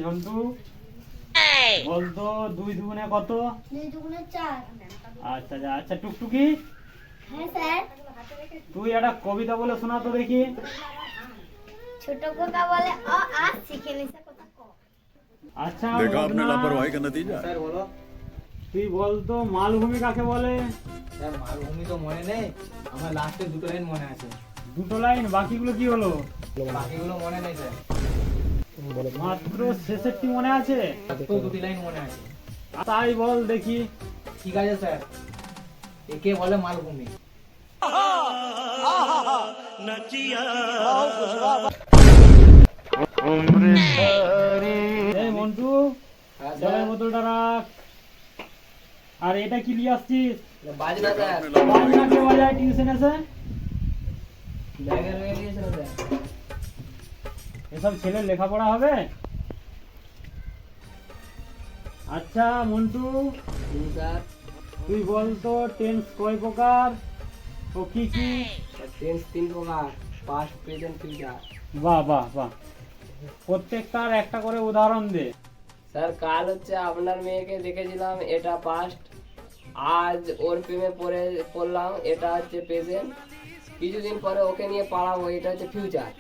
ঝন্টু বলতো 2 দুগুণে কত? 2 দুগুণে 4। আচ্ছা আচ্ছা আচ্ছা টুকটুকি, হ্যাঁ স্যার। তুই একটা কবিতা বলে শোনা তো দেখি। ছোট খোকা বলে অ আ শিখে নিছে কথা ক। আচ্ছা देखा आपने বদনা, लापरवाही का नतीजा। স্যার বলো। তুই বলতো মালভূমি কাকে বলে? স্যার মালভূমি তো মনে নেই, আমার লাস্টে দুটো লাইন মনে আছে, 2টো লাইন, বাকিগুলো কি হলো? বাকিগুলো মনে নেই স্যার। মাত্র শেষেরটি মনে আছে? তো 2টি লাইন মনে আছে। তাই বল দেখি। ঠিক আছে স্যার, একে বলে মালভূমি। এই মন্টু, হ্যাঁ জলের স্যার। বোতলটা রাখ। আর এটা কি নিয়ে আসছিস? বাজনা স্যার, বাজনা কে বাজায় টিউশন এসে? ব্যাগে রয়ে গিয়েছিল স্যার। এসব ছেলের লেখাপড়া হবে? আচ্ছা মন্টু, স্যার তুই বলতো টেন্স কয় প্রকার ও কি কি? টেন্স 3 প্রকার, পাস্ট প্রেজেন্ট ফিউচার। বাহ বাহ বাহ, প্রত্যেকটার একটা করে উদাহরণ দে। স্যার কাল হচ্ছে আপনার মেয়েকে দেখেছিলাম, এটা পাস্ট। আজ ওর প্রেমে পড়লাম, এটা হচ্ছে প্রেজেন্ট। কিছুদিন পরে ওকে নিয়ে পালাবো, এটা হচ্ছে ফিউচার।